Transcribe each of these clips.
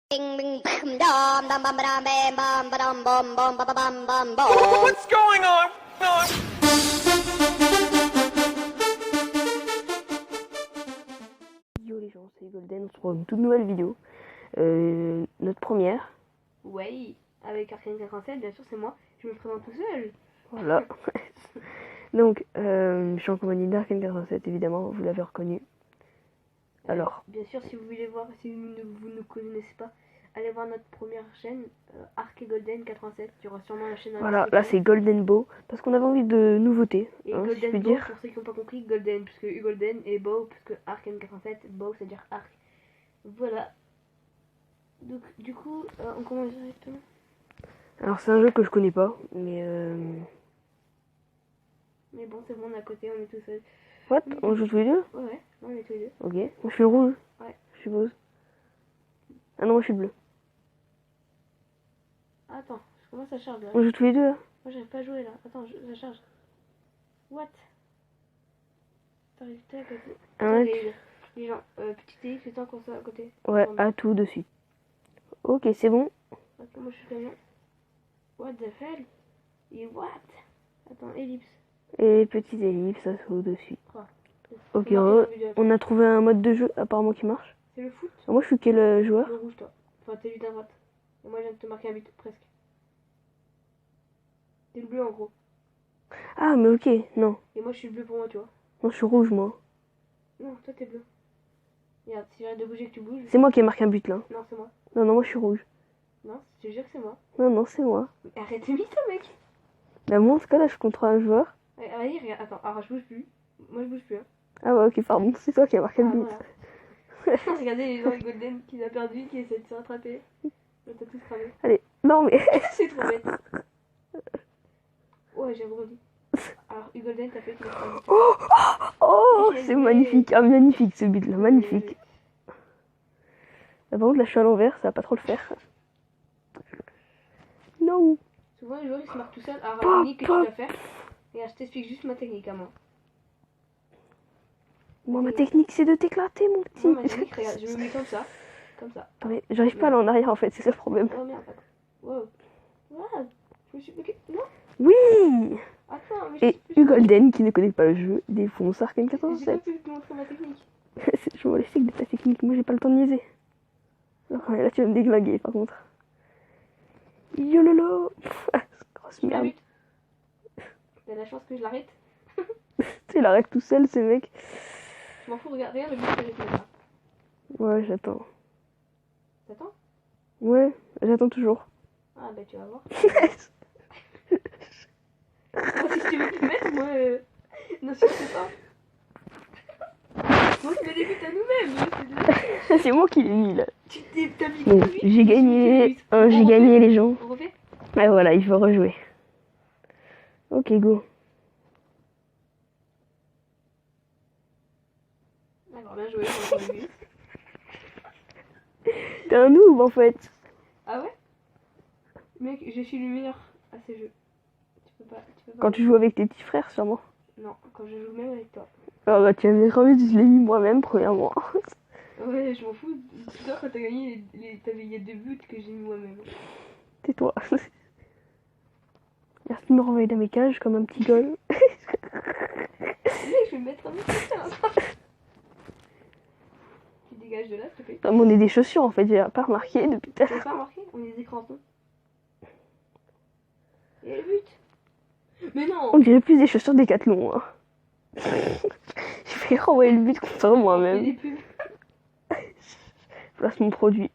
What's going on? Yo les gens, c'est Golden, on se retrouve dans une toute nouvelle vidéo. Notre première. Ouais, avec Arcane 87, bien sûr, c'est moi. Je me présente tout seul. Voilà. Donc, je suis en compagnie d'Arcane 87, évidemment, vous l'avez reconnu. Alors, Bien sûr, si vous voulez voir, si vous ne connaissez pas, allez voir notre première chaîne, Arc et Golden 87. Il y aura sûrement la chaîne dans la voilà, là description. c'est Golden Bow, parce qu'on avait envie de nouveautés, Et hein, si je Golden puis Bow, dire. pour ceux qui n'ont pas compris, Golden, puisque Golden et Bow, puisque Arcane 87, Bow, c'est-à-dire Arc. Voilà. Donc, du coup, on commence directement. Alors c'est un jeu que je connais pas, mais Mais bon, c'est bon, on est à côté, on est tout seul. what? On joue tous les deux? Ouais, ouais, on est tous les deux. Ok, moi je suis le rouge. Ouais. Je suppose. Ah non, moi je suis le bleu. Attends, comment ça charge là? On joue tous les deux là? Moi, j'arrive pas à jouer là. Attends, ça charge. What? T'arrives à côté. Ah Attends, ouais. les gens, petit TX, c'est temps qu'on soit à côté. Ouais, Attends, à tout de suite. Ok, c'est bon. attends, moi je suis camion. What the hell? Et what? Attends, ellipse. Et petite ellipse, ça se de suite. Ok, Faut marquer dans la vidéo. on a trouvé un mode de jeu apparemment qui marche. C'est le foot? Moi je suis quel joueur? Le rouge, toi. Enfin, t'es lui à droite. Et moi, je viens de te marquer un but, presque. T'es le bleu en gros. Ah mais ok, non. Et moi, je suis le bleu pour moi, tu vois. Non, je suis rouge moi. Non, toi, t'es bleu. Regarde, si j'arrête de bouger que tu bouges. C'est moi qui ai marqué un but là. Non, c'est moi. Non, non, moi je suis rouge. Non, je te jure que c'est moi. Non, non, c'est moi. Mais arrête de mytho, mec. Là, moi en tout cas, là je contrôle un joueur. Ouais, allez, regarde, attends, alors je bouge plus. Moi, je bouge plus, hein. Ah ouais, ok, pardon, c'est toi qui as marqué le Ah, but. voilà. Regardez les gens avec Golden qui l'a perdu, qui essaie de se rattraper. T'as tous cramé. Allez, non mais... C'est trop bête. Ouais, j'ai rebondi. Alors, Golden, t'as fait qu'il a perdu. Oh, c'est magnifique. Ah, magnifique ce but là, magnifique. Là, par contre, là je suis à l'envers, ça va pas trop le faire. Non. Souvent, les joueurs ils se marquent tout seuls. Alors, la technique que tu dois faire. Regarde, je t'explique juste ma technique à moi. Moi, ma technique c'est de t'éclater, mon petit. Moi, ma technique, regarde, je me mets comme ça. Comme ça. Attendez, j'arrive pas à aller en arrière en fait, c'est ça le problème. Oh merde, attends. Wow. Voilà. Je me suis. Ok, non. Oui. Attends, mais je Et Ugolden, qui ne connaît pas le jeu, défonce Arcane j'ai pas 87. pu te montrer ma technique. Je m'en laisse de ta technique, moi j'ai pas le temps de niaiser. Non, mais là tu vas me déglinguer par contre. Yololo. Grosse Je merde. m'arrête. T'as la chance que je l'arrête. Tu sais, il arrête tout seul ce mec. Je m'en fous, regarde le but que j'ai fait là. Ouais, j'attends. T'attends? Ouais, j'attends toujours. Ah bah tu vas voir. Moi si tu veux te mettre, moi non je sais pas. Moi je me débute à nous-mêmes. C'est moi qui l'ai mis là. Tu t'as mis Bon, j'ai gagné, j'ai gagné les gens. On refait? Ah voilà, il faut rejouer. Ok, go. D'accord, bien joué, on a vu. T'es un noob en fait. Ah ouais? Mec, je suis le meilleur à ces jeux. Tu peux pas. Quand tu joues avec tes petits frères, sûrement. Non, quand je joue même avec toi. Ah bah tu vas me dire, mais je l'ai mis moi-même, premièrement. Ouais, je m'en fous. Toi, quand t'as gagné, il y a 2 buts que j'ai mis moi-même. Tais-toi. Merci de me renvoyer dans mes cages comme un petit goal. Mec, je vais me mettre un peu plus tard. Tu dégages de là, s'il te plaît. On est des chaussures en fait, j'ai pas remarqué depuis tout à Tu l'heure. n'as pas remarqué? On est des crampons. Et le but? Mais non! On dirait plus des chaussures Décathlon. Hein. Je vais renvoyer le but contre Il y a moi-même. des pubs. Place mon produit.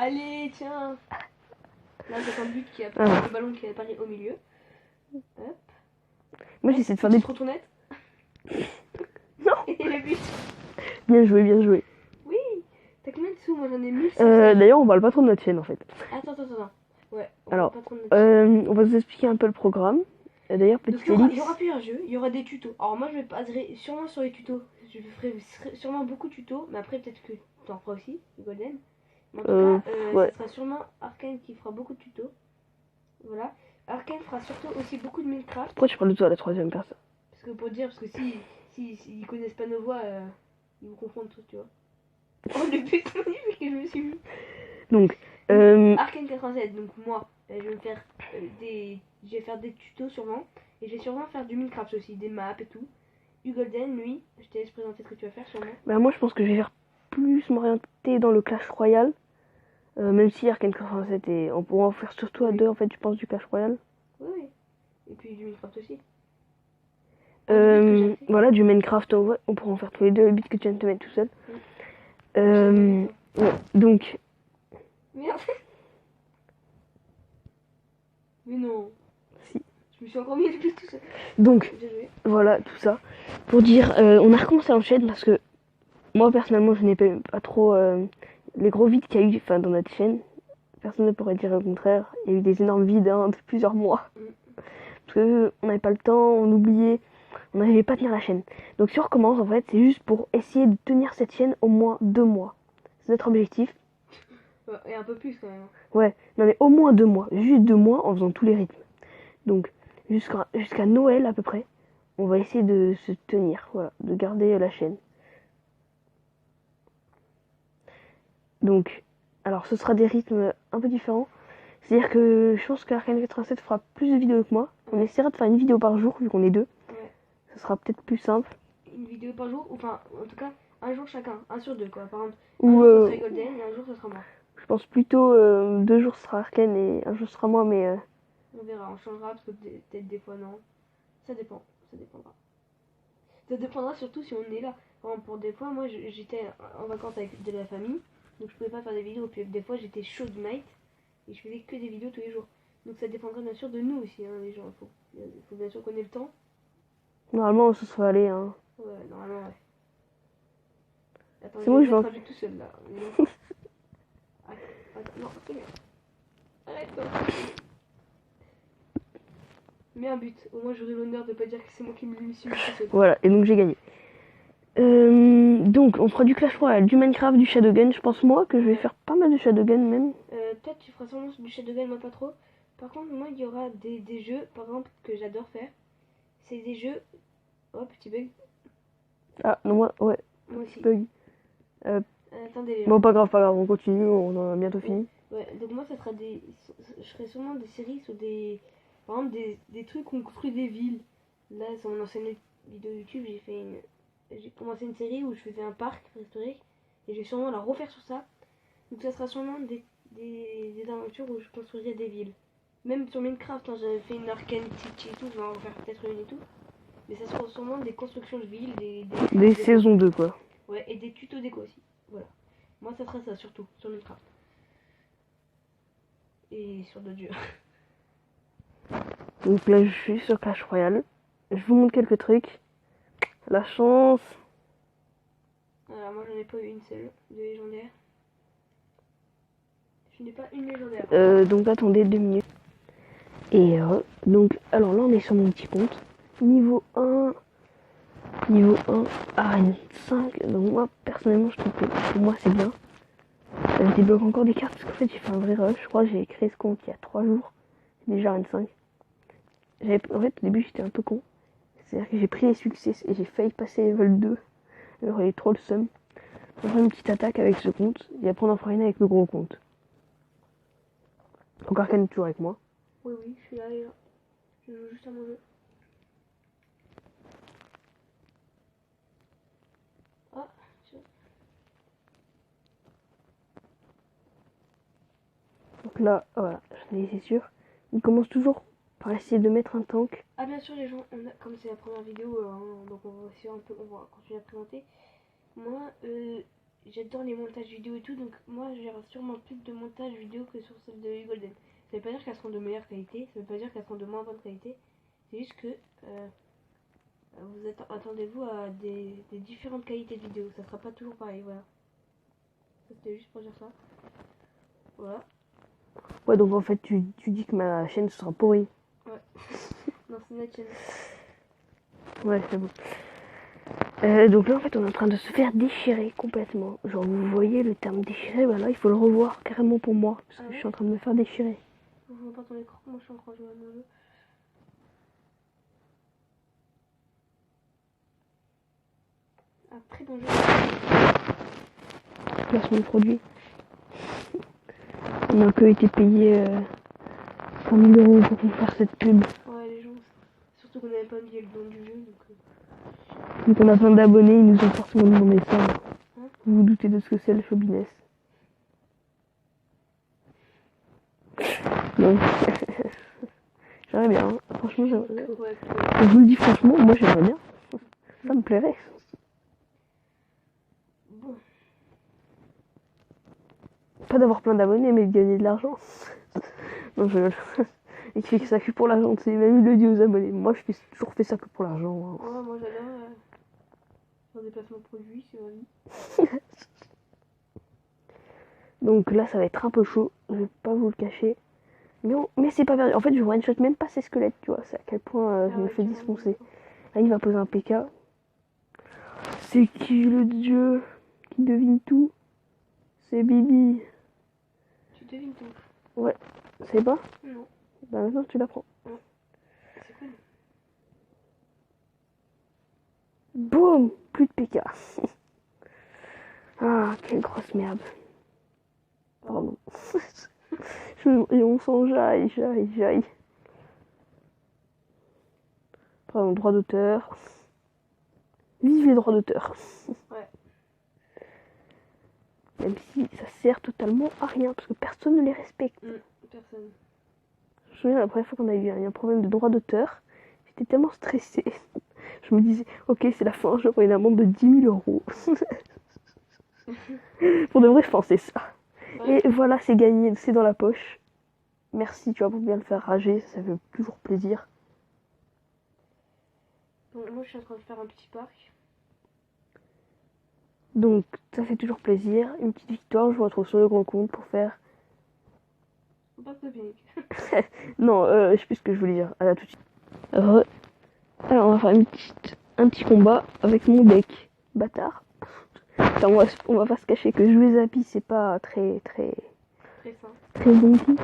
Allez, tiens! Là, j'ai un but qui a Ah. le ballon qui apparaît au milieu. Hop. Moi j'essaie de faire des... Petite retournette. Non. Et le but. Bien joué, bien joué. Oui! T'as combien de sous? Moi j'en ai 1500. D'ailleurs on parle pas trop de notre chaîne en fait. Attends. Ouais, on Alors, va pas prendre notre- on va vous expliquer un peu le programme. D'ailleurs, Donc, petite il y aura ellipse. plusieurs jeux, il y aura des tutos. Alors moi je vais baser sûrement sur les tutos. Je ferai sûrement beaucoup de tutos, mais après peut-être que t'en feras aussi, Golden. Mais en tout cas, ouais. ce sera sûrement Arcane qui fera beaucoup de tutos. Voilà. Arcane fera surtout aussi beaucoup de Minecraft. Pourquoi tu parles de toi à la troisième personne? Parce que pour dire, parce que si ils connaissent pas nos voix, ils vous confondent tous, tu vois. Oh le but magnifique que je me suis vu. Donc, Arkane 87, donc moi, je vais me faire je vais faire des tutos sûrement. Et je vais sûrement faire du Minecraft aussi, des maps et tout. Ugolden, lui, je te laisse présenter ce que tu vas faire sûrement. bah moi je pense que je vais faire plus m'orienter dans le Clash Royale. Même si Arkane 87 et on pourra en faire surtout à deux en fait, je pense, du Clash Royale. Oui, oui. Et puis du Minecraft aussi. que j'ai fait. Voilà, du Minecraft, on pourra en faire tous les deux, le but que tu viens de te mettre tout seul. Ouais, donc, Merde. Mais non. Si. Je me suis encore mis le but tout seul. donc Bien joué. voilà, tout ça. Pour dire, on a recommencé à enchaîner parce que moi, personnellement, je n'ai pas trop les gros vides qu'il y a eu dans notre chaîne. Personne ne pourrait dire le contraire. Il y a eu des énormes vides de plusieurs mois. Parce que on n'avait pas le temps, on oubliait, on n'arrivait pas à tenir la chaîne. Donc si on recommence, en fait, c'est juste pour essayer de tenir cette chaîne au moins 2 mois. C'est notre objectif. Et un peu plus quand même. Ouais, non mais au moins 2 mois. Juste 2 mois en faisant tous les rythmes. Donc jusqu'à Noël à peu près, on va essayer de se tenir, voilà, de garder la chaîne. Donc, alors ce sera des rythmes un peu différents. C'est-à-dire que je pense que Arkane 87 fera plus de vidéos que moi. On essaiera de faire une vidéo par jour vu qu'on est deux. Ouais. Ce sera peut-être plus simple. Une vidéo par jour, ou enfin en tout cas un jour chacun, un sur deux quoi. Par exemple, Ou un jour ça sera Golden et un jour ça sera moi. je pense plutôt 2 jours ce sera Arkane et un jour ce sera moi, mais On verra, on changera parce que peut-être des fois non. Ça dépend, ça dépendra. Ça dépendra surtout si on est là. Par exemple, pour des fois, moi j'étais en vacances avec de la famille, donc je pouvais pas faire des vidéos. Puis des fois j'étais chaud de night et je faisais que des vidéos tous les jours. Donc ça dépendra bien sûr de nous aussi, hein, les gens. Il faut bien sûr qu'on ait le temps. normalement ce sera allé. Hein. Ouais, normalement, ouais. Attends, C'est moi, je vais vois. mettre un but tout seul là. Attends, non, c'est bien. Arrête-toi. Mets un but. Au moins j'aurai l'honneur de pas dire que c'est moi qui me suis mis tout seul. Voilà, et donc j'ai gagné. Donc on fera du Clash Royale, du Minecraft, du Shadowgun. Je pense moi que je vais faire pas mal de Shadowgun même. Peut-être tu feras sûrement du Shadowgun, moi pas trop. Par contre, moi il y aura des jeux, par exemple, que j'adore faire. C'est des jeux. Oh, petit bug. Ah non, moi, ouais, Moi aussi. bug. Attendez. Bon, pas grave, on continue, on en a bientôt fini. Ouais, donc moi ça sera des. Je ferai sûrement des séries sur des. Par exemple, des trucs où on construit des villes. Là, sur mon ancienne vidéo YouTube, j'ai commencé une série où je faisais un parc historique. Et je vais sûrement la refaire sur ça. Donc ça sera sûrement des aventures où je construirai des villes. Même sur Minecraft, hein, j'avais fait une Arkane City et tout, je vais en refaire peut-être une et tout. Mais ça sera sûrement des constructions de villes, Des saisons 2 quoi. Ouais, et des tutos déco aussi. Voilà. Moi, ça sera ça surtout, sur Minecraft. Et sur d'autres jeux. Donc là je suis sur Clash Royale. Je vous montre quelques trucs. La chance. Alors, moi, j'en ai pas eu une seule de légendaire. Je n'ai pas une légendaire. Donc attendez 2 minutes. Et donc, alors là on est sur mon petit compte. Niveau 1, arène 5. Donc moi personnellement je trouve que pour moi c'est bien. Ça me débloque encore des cartes parce qu'en fait j'ai fait un vrai rush. Je crois que j'ai créé ce compte il y a 3 jours. C'est déjà arène 5. En fait au début j'étais un peu con. C'est-à-dire que j'ai pris les succès et j'ai failli passer level 2. Alors il est trop le seum. On va faire une petite attaque avec ce compte et après on en fera une avec le gros compte. Donc Arkane est toujours avec moi. Oui, je suis là, les gars. Je joue juste à mon jeu. Ah, Donc là, voilà, c'est sûr. Il commence toujours par essayer de mettre un tank. ah, bien sûr, les gens, comme c'est la première vidéo, donc on va continuer à présenter. Moi, j'adore les montages vidéo et tout, donc moi, j'ai sûrement plus de montages vidéo que sur celle de Ugolden. Ça veut pas dire qu'elles seront de meilleure qualité, ça veut pas dire qu'elles seront de moins bonne qualité. C'est juste que attendez-vous à des différentes qualités de vidéo. Ça sera pas toujours pareil, voilà. C'était juste pour dire ça. Voilà. Ouais, donc en fait, tu dis que ma chaîne sera pourrie. Ouais. Non, c'est notre chaîne. Ouais, c'est bon. Donc là, en fait, on est en train de se faire déchirer complètement. Genre, vous voyez le terme déchirer, bah là, il faut le revoir carrément pour moi. Parce que je suis en train de me faire déchirer. Je vois pas ton écran, moi je suis en train de jouer à mon jeu. Un très bon jeu. Placement de produit. On a que été payé 100 000 € pour faire cette pub. Ouais, les gens, surtout qu'on n'avait pas mis le nom du jeu, donc... Donc on a plein d'abonnés, ils nous ont forcément demandé ça. Hein? Vous vous doutez de ce que c'est le show business. Donc, j'aimerais bien, hein. Franchement, j'aimerais bien. Ouais, Je vous le dis franchement, moi j'aimerais bien. Ça me plairait. bon. Pas d'avoir plein d'abonnés, mais de gagner de l'argent. Non, je rigole. Et qui fait que ça que pour l'argent, c'est même il le dit aux abonnés. Moi, je fais toujours fait ça que pour l'argent. Hein. Ouais, moi j'adore faire des placements produits, c'est ma vie. Donc là, ça va être un peu chaud. Je vais pas vous le cacher. Mais c'est pas perdu. En fait, je one-shot même pas ces squelettes, tu vois. C'est à quel point je me fais disfoncer. Là, il va poser un PK. C'est qui le dieu qui devine tout? C'est Bibi. Tu devines tout? Ouais. C'est pas? Non. Bah maintenant, tu l'apprends. C'est cool. Boum! Plus de PK. Ah, quelle grosse merde. Pardon. Et on s'enjaille, jaille. Pardon, droit d'auteur. Vive les droits d'auteur. Ouais. Même si ça sert totalement à rien, parce que personne ne les respecte. Personne. Je me souviens la première fois qu'on a eu un problème de droit d'auteur, j'étais tellement stressée. Je me disais, ok, c'est la fin, j'aurai une amende de 10 000 €. Pour de vrai, je pensais ça. Ouais. Et voilà, c'est gagné, c'est dans la poche. Merci, tu vois, pour bien le faire rager, ça fait toujours plaisir. Bon, moi je suis en train de faire un petit parc. Donc, ça fait toujours plaisir. Une petite victoire, je vous retrouve sur le grand compte pour faire... Faut pas que bien. Non, je sais plus ce que je voulais dire. À la tout de suite. Alors, on va faire un petit combat avec mon deck. Bâtard. Enfin, on va pas se cacher que jouer Zappy, c'est pas très bon coup.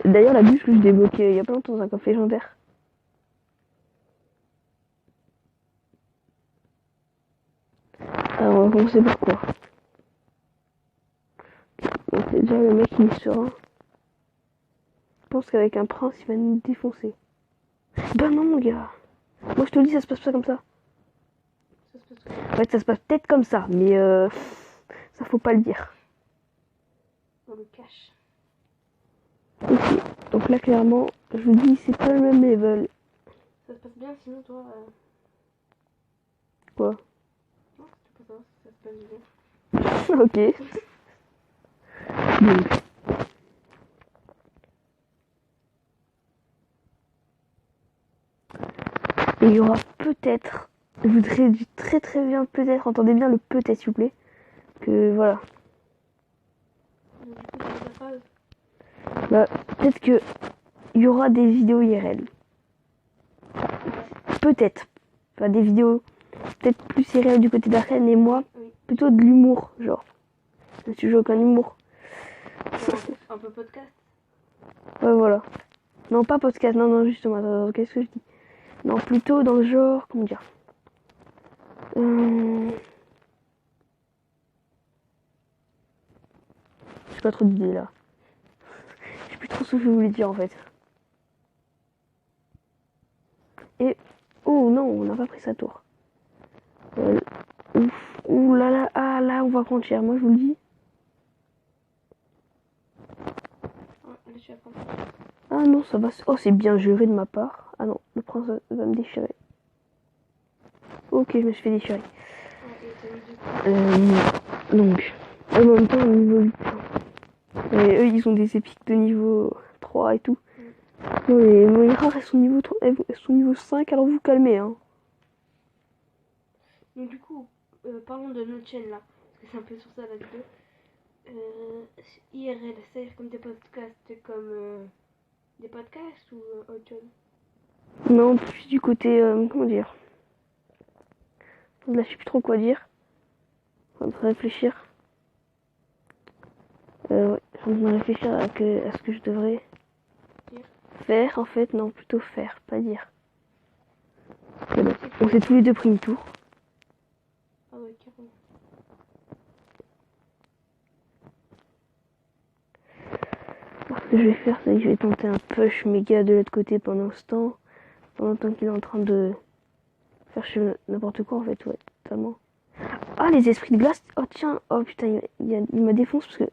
D'ailleurs, la bûche que je débloquais il y a pas longtemps dans un coffre légendaire. Alors, on va commencer par quoi? Donc, c'est déjà le mec qui est serein. Je pense qu'avec un prince, il va nous défoncer. Bah non, mon gars. Moi, je te le dis, ça se passe pas comme ça. Ça se passe comment? En fait, ça se passe peut-être comme ça, mais ça faut pas le dire. On le cache. Ok, donc là, clairement, je vous dis, c'est pas le même level. Ça se passe bien, sinon toi... Quoi? Non, c'est pas ça, ça se passe bien. Ok. Donc. Et il y aura peut-être, je voudrais du très bien peut-être, entendez bien le peut-être s'il vous plaît, que voilà. Donc du coup, c'est ta phrase. Bah, peut-être que il y aura des vidéos IRL. Peut-être. Enfin, des vidéos peut-être plus IRL du côté d'Arène et moi, Oui. plutôt de l'humour, genre. Je suis aucun humour. Un peu podcast. Ouais, voilà. Non, pas podcast, non, justement, attends, qu'est-ce que je dis? Non, plutôt dans le genre, comment dire? J'ai pas trop d'idées là. Je sais plus trop ce que je voulais dire en fait. Et oh non, on n'a pas pris sa tour. Ouh là là, ah là on va prendre cher, moi je vous le dis. Ah, là, tu vas prendre. Ah non, ça va. Oh, c'est bien géré de ma part. Ah non, le prince va me déchirer. Ok, je me suis fait déchirer. Ouais, et t'as mis du coup. Donc, en même temps, niveau 8. Et eux, ils ont des épiques de niveau 3 et tout. Non, mais mon rare, elles sont niveau 3, elles sont niveau 5, alors vous calmez, hein. Donc du coup, parlons de notre chaîne là, parce que c'est un peu sur ça la vidéo. IRL, c'est-à-dire comme des podcasts ou autre chose? Non, plus du côté, comment dire. Là, je sais plus trop quoi dire. On va réfléchir. Ouais, je suis en train de réfléchir à ce que je devrais Dire. faire, en fait. Non, plutôt faire, pas dire. Mais bon, on s'est tous les deux pris une tour. Ah ouais, carrément. que je vais faire, c'est que je vais tenter un push méga de l'autre côté pendant le temps qu'il est en train de faire n'importe quoi en fait, ouais, totalement. Ah, les esprits de glace. Oh tiens, oh putain, il m'a défoncé parce que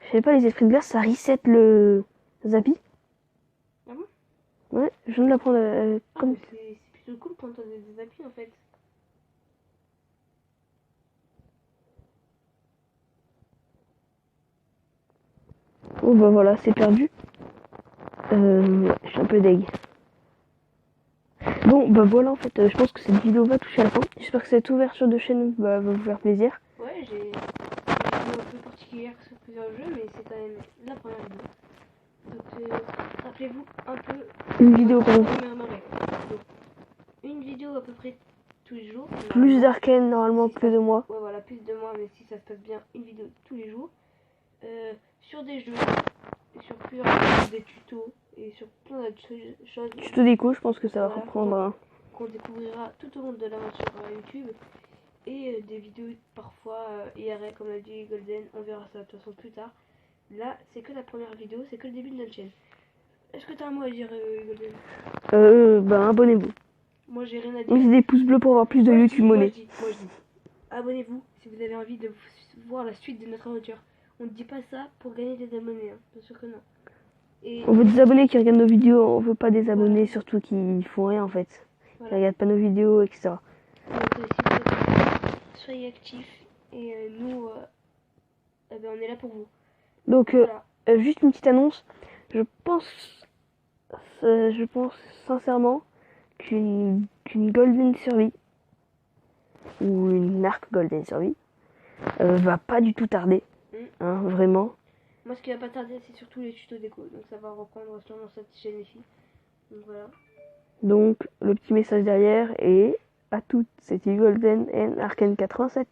je savais pas, les esprits de glace ça reset le Zappy. Ah bon? Ouais, je viens de l'apprendre comme... c'est plutôt cool quand on a des applis en fait. Oh bah voilà, c'est perdu. Ouais, je suis un peu deg. Bon bah voilà en fait, je pense que cette vidéo va toucher à la fin. J'espère que cette ouverture de chaîne va vous faire plaisir. Ouais, j'ai une vidéo un peu particulière sur plusieurs jeux, mais c'est quand même la première vidéo. Donc rappelez-vous un peu... Une vidéo pardon. Une vidéo à peu près tous les jours. Plus d'Arcane normalement, si plus de moi. Ouais voilà, plus de moi, mais si ça se passe bien, une vidéo tous les jours. Sur des jeux, sur plusieurs des tutos et sur plein d'autres choses. Tuto déco, je pense que ça va Voilà, reprendre. Qu'on découvrira tout au long de l'aventure YouTube. Et des vidéos parfois IRL comme a dit Golden, on verra ça de toute façon plus tard. Là, c'est que la première vidéo, c'est que le début de notre chaîne. Est-ce que t'as un mot à dire Golden? Bah abonnez-vous. Moi j'ai rien à dire. Mettez des pouces bleus pour avoir plus de YouTube monnaie. Moi je dis. Abonnez-vous si vous avez envie de voir la suite de notre aventure. On ne dit pas ça pour gagner des abonnés, hein. Bien sûr que non. Et on veut des abonnés qui regardent nos vidéos, on veut pas des abonnés surtout qui font rien en fait. Voilà. Qui regardent pas nos vidéos, etc. Donc si vous êtes, soyez actifs et nous, on est là pour vous. Donc voilà. Juste une petite annonce. Je pense sincèrement qu'une Golden Survie ou une Arc Golden Survie va pas du tout tarder. Hein, vraiment. Moi, ce qui va pas tarder, c'est surtout les tutos déco. Donc, ça va reprendre sur cette chaîne ici. Donc, voilà. Donc, le petit message derrière est à toutes. C'était Golden and Arcane 87.